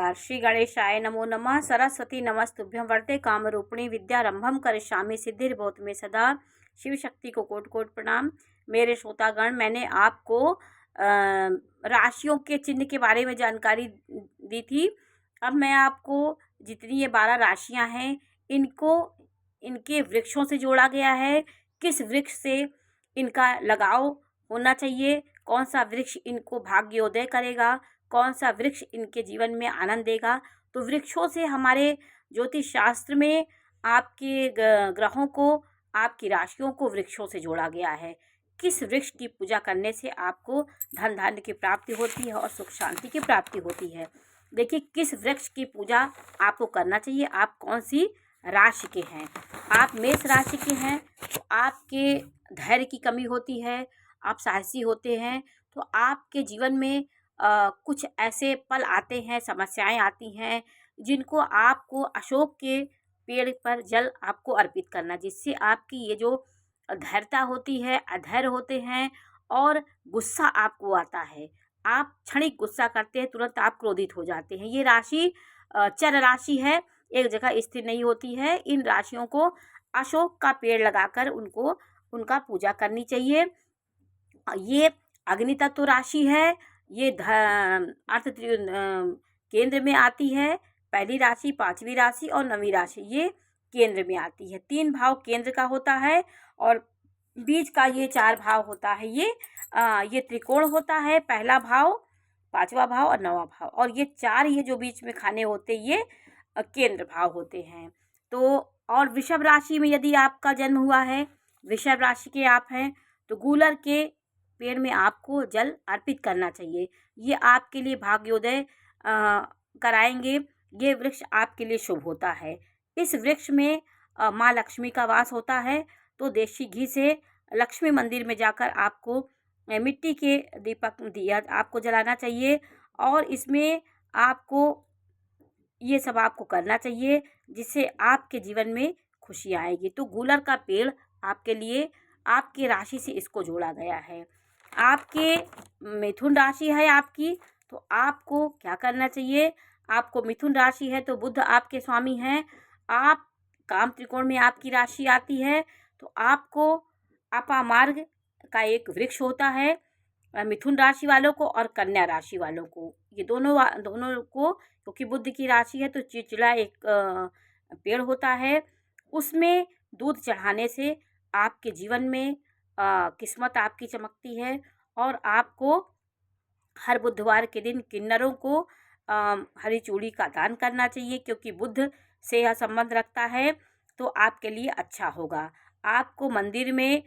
नमस्कार। श्री गणेशाय नमो नमः। सरस्वती नमस्तुभ्यं वरदे कामरूपिणी विद्यारंभम करिष्यामि सिद्धिर्भवतु मे सदा। शिव शक्ति को कोटि कोटि प्रणाम। मेरे श्रोतागण, मैंने आपको राशियों के चिन्ह के बारे में जानकारी दी थी। अब मैं आपको जितनी ये 12 राशियां हैं इनको इनके वृक्षों से जोड़ा गया है। किस वृक्ष से इनका लगाव होना चाहिए, कौन सा वृक्ष इनको भाग्योदय करेगा, कौन सा वृक्ष इनके जीवन में आनंद देगा। तो वृक्षों से हमारे ज्योतिष शास्त्र में आपके ग्रहों को, आपकी राशियों को वृक्षों से जोड़ा गया है। किस वृक्ष की पूजा करने से आपको धन धान्य की प्राप्ति होती है और सुख शांति की प्राप्ति होती है। देखिए, किस वृक्ष की पूजा आपको करना चाहिए। आप कौन सी राशि के हैं। आप मेष राशि के हैं तो आपके धैर्य की कमी होती है, आप साहसी होते हैं। तो आपके जीवन में कुछ ऐसे पल आते हैं, समस्याएं आती हैं, जिनको आपको अशोक के पेड़ पर जल आपको अर्पित करना, जिससे आपकी ये जो धैर्यता होती है, अधैर्य होते हैं और गुस्सा आपको आता है। आप क्षणिक गुस्सा करते हैं, तुरंत आप क्रोधित हो जाते हैं। ये राशि चर राशि है, एक जगह स्थिर नहीं होती है। इन राशियों को अशोक का पेड़ लगाकर उनका पूजा करनी चाहिए। ये अग्नि तत्व राशि है। ये अर्थ केंद्र में आती है। पहली राशि, 5वीं राशि और 9वीं राशि ये केंद्र में आती है। 3 भाव केंद्र का होता है और बीच का ये 4 भाव होता है। ये त्रिकोण होता है। पहला भाव, 5वां भाव और 9वां भाव, और ये 4 ये जो बीच में खाने होते ये केंद्र भाव होते हैं। तो और वृषभ राशि में यदि आपका जन्म हुआ है, वृषभ राशि के आप हैं, तो गूलर के पेड़ में आपको जल अर्पित करना चाहिए। ये आपके लिए भाग्योदय कराएंगे। ये वृक्ष आपके लिए शुभ होता है। इस वृक्ष में माँ लक्ष्मी का वास होता है। तो देशी घी से लक्ष्मी मंदिर में जाकर आपको मिट्टी के दीपक दिया आपको जलाना चाहिए और इसमें आपको ये सब आपको करना चाहिए, जिससे आपके जीवन में खुशी आएगी। तो गूलर का पेड़ आपके लिए, आपकी राशि से इसको जोड़ा गया है। आपके मिथुन राशि है आपकी, तो आपको क्या करना चाहिए। आपको मिथुन राशि है तो बुध आपके स्वामी हैं। आप काम त्रिकोण में आपकी राशि आती है, तो आपको अपामार्ग का एक वृक्ष होता है मिथुन राशि वालों को और कन्या राशि वालों को। ये दोनों को, क्योंकि बुध की राशि है तो चिड़चिड़ा एक पेड़ होता है। उसमें दूध चढ़ाने से आपके जीवन में किस्मत आपकी चमकती है। और आपको हर बुधवार के दिन किन्नरों को हरी चूड़ी का दान करना चाहिए, क्योंकि बुध से यह संबंध रखता है, तो आपके लिए अच्छा होगा। आपको मंदिर में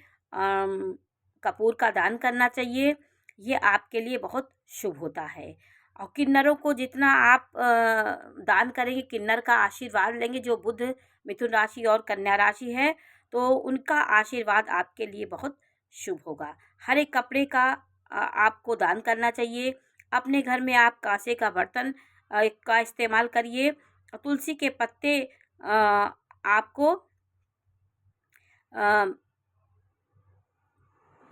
कपूर का दान करना चाहिए। ये आपके लिए बहुत शुभ होता है। और किन्नरों को जितना आप दान करेंगे, किन्नर का आशीर्वाद लेंगे, जो बुध मिथुन राशि और कन्या राशि है, तो उनका आशीर्वाद आपके लिए बहुत शुभ होगा। हर एक कपड़े का आपको दान करना चाहिए। अपने घर में आप कांसे का बर्तन का इस्तेमाल करिए। तुलसी के पत्ते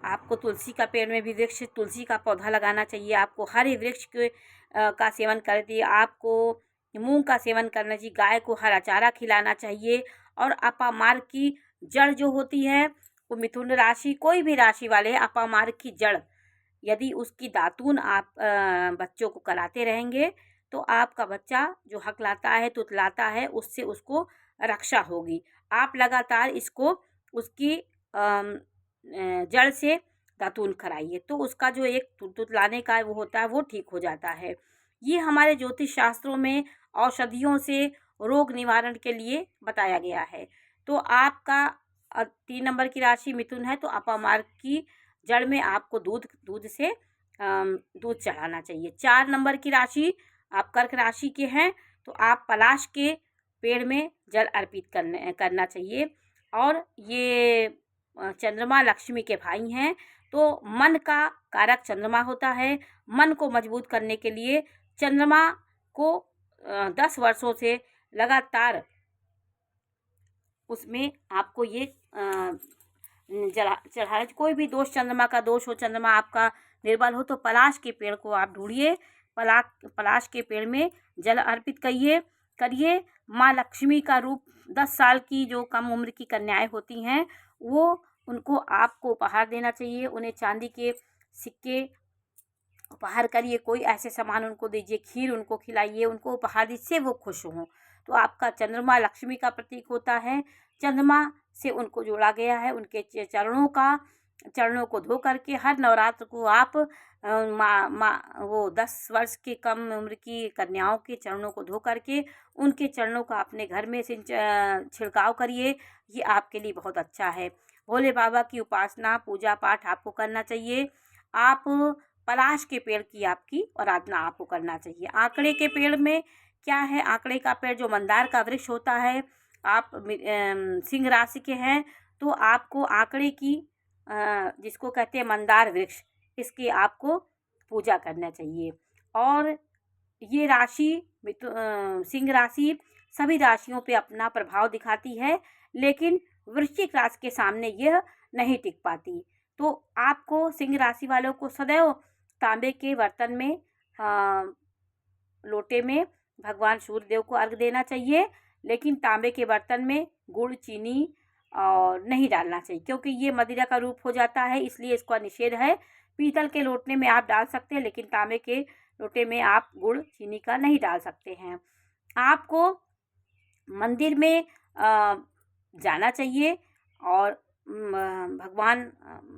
आपको तुलसी का पेड़ में भी वृक्ष, तुलसी का पौधा लगाना चाहिए। आपको हरे वृक्ष का सेवन कर दिए। आपको मूंग का सेवन करना चाहिए। गाय को हरा चारा खिलाना चाहिए। और अपामार्ग की जड़ जो होती है, वो मिथुन राशि, कोई भी राशि वाले, अपामार्ग की जड़ यदि उसकी दातून आप बच्चों को कराते रहेंगे, तो आपका बच्चा जो हकलाता है, तुतलाता है, उससे उसको रक्षा होगी। आप लगातार इसको उसकी जड़ से दातून कराइए, तो उसका जो एक तुतलाने का वो होता है, वो ठीक हो जाता है। ये हमारे ज्योतिष शास्त्रों में औषधियों से रोग निवारण के लिए बताया गया है। तो आपका 3 नंबर की राशि मिथुन है, तो अपामार्ग की जड़ में आपको दूध से दूध चढ़ाना चाहिए। 4 नंबर की राशि आप कर्क राशि के हैं, तो आप पलाश के पेड़ में जल अर्पित करना चाहिए। और ये चंद्रमा लक्ष्मी के भाई हैं, तो मन का कारक चंद्रमा होता है। मन को मजबूत करने के लिए चंद्रमा को 10 वर्षों से लगातार उसमें आपको ये चढ़ाना। कोई भी दोष, चंद्रमा का दोष हो, चंद्रमा आपका निर्बल हो, तो पलाश के पेड़ को आप ढूंढिए, पलाश के पेड़ में जल अर्पित करिए। माँ लक्ष्मी का रूप 10 साल की जो कम उम्र की कन्याएं होती हैं वो उनको आपको उपहार देना चाहिए। उन्हें चांदी के सिक्के उपहार करिए, कोई ऐसे सामान उनको दीजिए, खीर उनको खिलाइए, उनको उपहार जिससे वो खुश हों। तो आपका चंद्रमा लक्ष्मी का प्रतीक होता है। चंद्रमा से उनको जोड़ा गया है। उनके चरणों को धो करके हर नवरात्र को आप वो 10 वर्ष के कम उम्र की कन्याओं के चरणों को धो करके उनके चरणों का अपने घर में छिड़काव करिए। ये आपके लिए बहुत अच्छा है। भोले बाबा की उपासना पूजा पाठ आपको करना चाहिए। आप पलाश के पेड़ की आपकी आराधना आपको करना चाहिए। आंकड़े के पेड़ में क्या है, आंकड़े का पेड़ जो मंदार का वृक्ष होता है, आप सिंह राशि के हैं तो आपको आंकड़े की जिसको कहते हैं मंदार वृक्ष, इसकी आपको पूजा करना चाहिए। और ये राशि सिंह राशि सभी राशियों पे अपना प्रभाव दिखाती है, लेकिन वृश्चिक राशि के सामने यह नहीं टिक पाती। तो आपको सिंह राशि वालों को सदैव तांबे के बर्तन में लोटे में भगवान सूर्य देव को अर्घ देना चाहिए, लेकिन तांबे के बर्तन में गुड़ चीनी और नहीं डालना चाहिए, क्योंकि ये मदिरा का रूप हो जाता है, इसलिए इसका निषेध है। पीतल के लोटे में आप डाल सकते हैं, लेकिन तांबे के लोटे में आप गुड़ चीनी का नहीं डाल सकते हैं। आपको मंदिर में जाना चाहिए और भगवान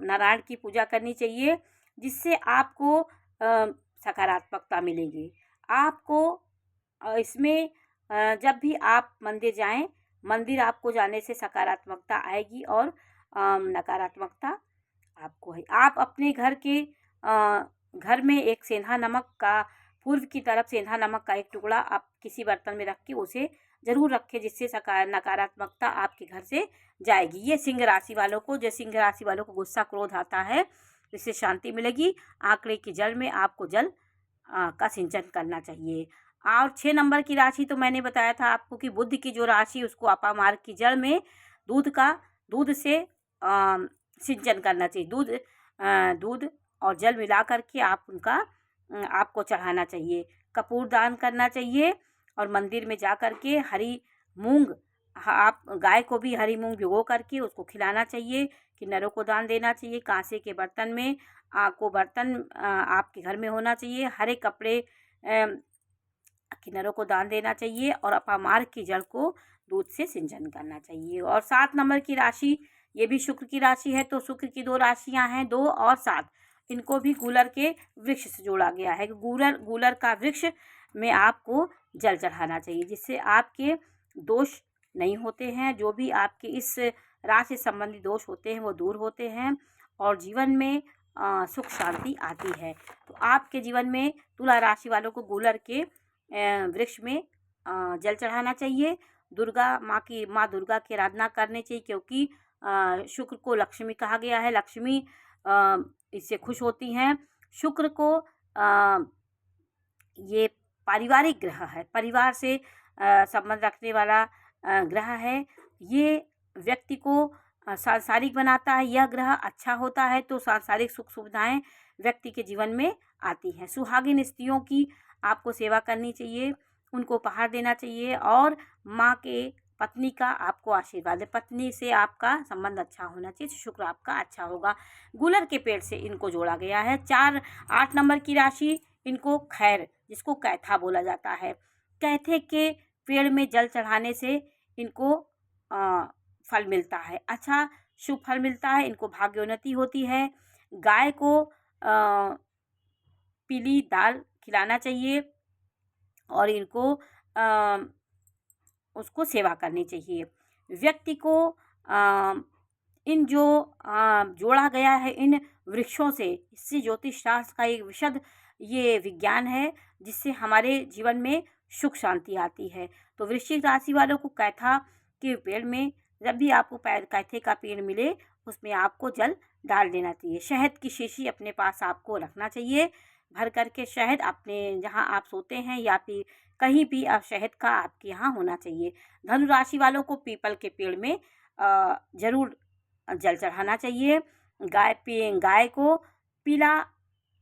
नारायण की पूजा करनी चाहिए, जिससे आपको सकारात्मकता मिलेगी। आपको इसमें जब भी आप मंदिर जाएं, मंदिर आपको जाने से सकारात्मकता आएगी और नकारात्मकता आपको है। आप अपने घर में एक सेंधा नमक का पूर्व की तरफ सेंधा नमक का एक टुकड़ा आप किसी बर्तन में रख के उसे ज़रूर रखें, जिससे नकारात्मकता आपके घर से जाएगी। ये सिंह राशि वालों को गुस्सा क्रोध आता है, इससे शांति मिलेगी। आंकड़े के जल में आपको जल का सिंचन करना चाहिए। और 6 नंबर की राशि तो मैंने बताया था आपको कि बुध की जो राशि उसको अपामार्ग की जड़ में दूध से सिंचन करना चाहिए। दूध और जल मिला करके आपको चढ़ाना चाहिए। कपूर दान करना चाहिए और मंदिर में जा करके हरी मूंग, आप गाय को भी हरी मूंग भिगो करके उसको खिलाना चाहिए। किन्नरों को दान देना चाहिए। कांसे के बर्तन में बर्तन आपके घर में होना चाहिए। हरे कपड़े किन्नरों को दान देना चाहिए और अपामार्ग की जड़ को दूध से सिंचन करना चाहिए। और 7 नंबर की राशि ये भी शुक्र की राशि है, तो शुक्र की 2 राशियां हैं, 2 और 7, इनको भी गूलर के वृक्ष से जोड़ा गया है। गूलर का वृक्ष में आपको जल चढ़ाना चाहिए, जिससे आपके दोष नहीं होते हैं। जो भी आपके इस राशि संबंधी दोष होते हैं वो दूर होते हैं और जीवन में सुख शांति आती है। तो आपके जीवन में तुला राशि वालों को गूलर के वृक्ष में जल चढ़ाना चाहिए। माँ दुर्गा की आराधना करनी चाहिए, क्योंकि शुक्र को लक्ष्मी कहा गया है। लक्ष्मी इससे खुश होती हैं। शुक्र को ये पारिवारिक ग्रह है, परिवार से संबंध रखने वाला ग्रह है। ये व्यक्ति को सांसारिक बनाता है। यह ग्रह अच्छा होता है तो सांसारिक सुख सुविधाएं व्यक्ति के जीवन में आती हैं। सुहागिन स्त्रियों की आपको सेवा करनी चाहिए, उनको उपहार देना चाहिए और माँ के पत्नी का आपको आशीर्वाद है। पत्नी से आपका संबंध अच्छा होना चाहिए, शुक्र आपका अच्छा होगा। गूलर के पेड़ से इनको जोड़ा गया है। 8 नंबर की राशि, इनको खैर, जिसको कैथा बोला जाता है, कैथे के पेड़ में जल चढ़ाने से इनको फल मिलता है, अच्छा शुभ फल मिलता है। इनको भाग्योन्नति होती है। गाय को पीली दाल खिलाना चाहिए और इनको उसको सेवा करनी चाहिए। व्यक्ति को इन जो जोड़ा गया है इन वृक्षों से, इससे ज्योतिष शास्त्र का एक विशद ये विज्ञान है, जिससे हमारे जीवन में सुख शांति आती है। तो वृश्चिक राशि वालों को कैथा के पेड़ में जब भी आपको कैथे का पेड़ मिले उसमें आपको जल डाल देना चाहिए। शहद की शीशी अपने पास आपको रखना चाहिए, भर करके शहद अपने जहाँ आप सोते हैं या फिर कहीं भी आप शहद का आपके यहाँ होना चाहिए। धनु राशि वालों को पीपल के पेड़ में ज़रूर जल चढ़ाना चाहिए। गाय को पीला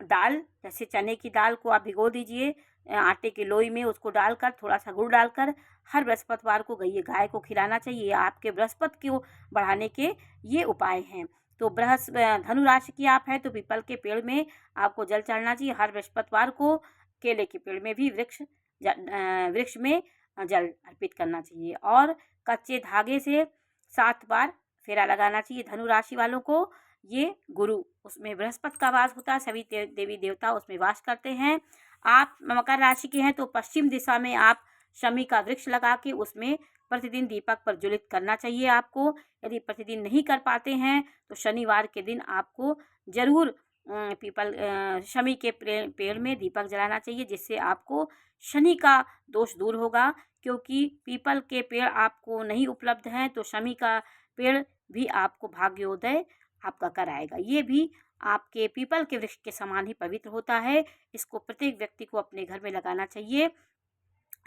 दाल, जैसे चने की दाल को आप भिगो दीजिए आटे की लोई में, उसको डालकर थोड़ा सा गुड़ डालकर हर बृहस्पतिवार को गाय को खिलाना चाहिए। आपके बृहस्पति को बढ़ाने के ये उपाय हैं। तो धनु राशि की आप है तो पीपल के पेड़ में आपको जल चढ़ना चाहिए हर बृहस्पतिवार को। केले के पेड़ में भी वृक्ष में जल अर्पित करना चाहिए और कच्चे धागे से 7 बार फेरा लगाना चाहिए। धनु राशि वालों को ये गुरु उसमें बृहस्पति का वास होता है, सभी देवी देवता उसमें वास करते हैं। आप मकर राशि के हैं तो पश्चिम दिशा में आप शमी का वृक्ष लगा के उसमें प्रतिदिन दीपक प्रज्वलित करना चाहिए आपको। यदि प्रतिदिन नहीं कर पाते हैं तो शनिवार के दिन आपको जरूर शमी के पेड़ में दीपक जलाना चाहिए, जिससे आपको शनि का दोष दूर होगा। क्योंकि पीपल के पेड़ आपको नहीं उपलब्ध हैं तो शमी का पेड़ भी आपको भाग्योदय आपका कराएगा। ये भी आपके पीपल के वृक्ष के समान ही पवित्र होता है। इसको प्रत्येक व्यक्ति को अपने घर में लगाना चाहिए।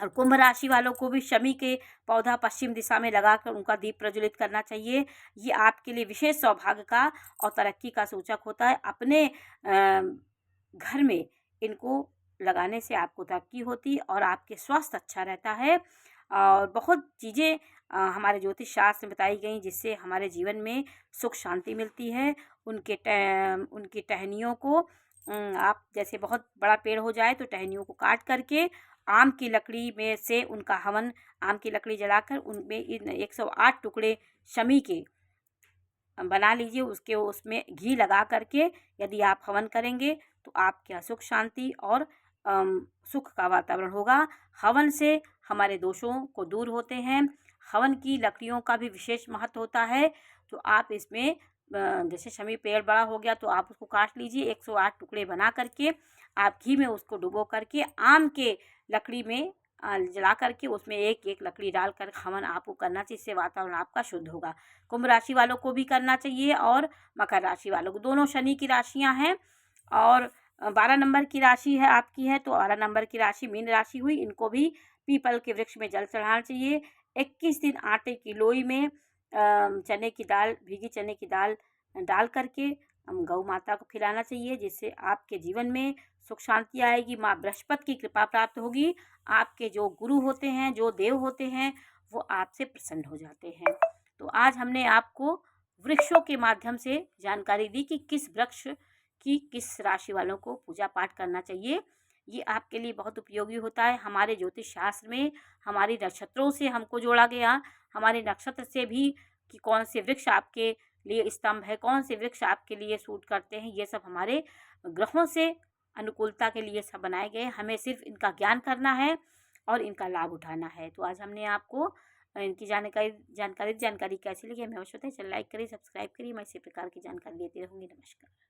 और कुंभ राशि वालों को भी शमी के पौधा पश्चिम दिशा में लगाकर उनका दीप प्रज्वलित करना चाहिए। ये आपके लिए विशेष सौभाग्य का और तरक्की का सूचक होता है। अपने घर में इनको लगाने से आपको तरक्की होती और आपके स्वास्थ्य अच्छा रहता है। और बहुत चीज़ें हमारे ज्योतिष शास्त्र में बताई गई जिससे हमारे जीवन में सुख शांति मिलती है। उनकी टहनियों को आप जैसे बहुत बड़ा पेड़ हो जाए तो टहनियों को काट करके आम की लकड़ी में से उनका हवन, आम की लकड़ी जलाकर उनमें इन 108 टुकड़े शमी के बना लीजिए। उसमें घी लगा करके यदि आप हवन करेंगे तो आपके यहाँ सुख शांति और सुख का वातावरण होगा। हवन से हमारे दोषों को दूर होते हैं। हवन की लकड़ियों का भी विशेष महत्व होता है। तो आप इसमें जैसे शमी पेड़ बड़ा हो गया तो आप उसको काट लीजिए, 108 टुकड़े बना करके आप घी में उसको डुबो करके आम के लकड़ी में जला करके उसमें एक एक लकड़ी डालकर हवन आपको करना चाहिए। इससे वातावरण आपका शुद्ध होगा। कुंभ राशि वालों को भी करना चाहिए और मकर राशि वालों को, दोनों शनि की राशियां हैं। और 12 नंबर की राशि है आपकी है तो 12 नंबर की राशि मीन राशि हुई। इनको भी पीपल के वृक्ष में जल चढ़ाना चाहिए। 21 दिन आटे की लोई में चने की दाल, भीगी चने की दाल डाल करके गौ माता को खिलाना चाहिए, जिससे आपके जीवन में सुख शांति आएगी। माँ बृहस्पति की कृपा प्राप्त होगी। आपके जो गुरु होते हैं, जो देव होते हैं, वो आपसे प्रसन्न हो जाते हैं। तो आज हमने आपको वृक्षों के माध्यम से जानकारी दी कि किस वृक्ष की किस राशि वालों को पूजा पाठ करना चाहिए। ये आपके लिए बहुत उपयोगी होता है। हमारे ज्योतिष शास्त्र में हमारी नक्षत्रों से हमको जोड़ा गया, हमारे नक्षत्र से भी कि कौन से वृक्ष आपके लिए स्तंभ है, कौन से वृक्ष आपके लिए सूट करते हैं, ये सब हमारे ग्रहों से अनुकूलता के लिए सब बनाए गए। हमें सिर्फ इनका ज्ञान करना है और इनका लाभ उठाना है। तो आज हमने आपको इनकी जानकारी कैसी लगी हमें अवश्य बताइए। लाइक करिए, सब्सक्राइब करिए। मैं इसी प्रकार की जानकारी देती रहूँगी। नमस्कार।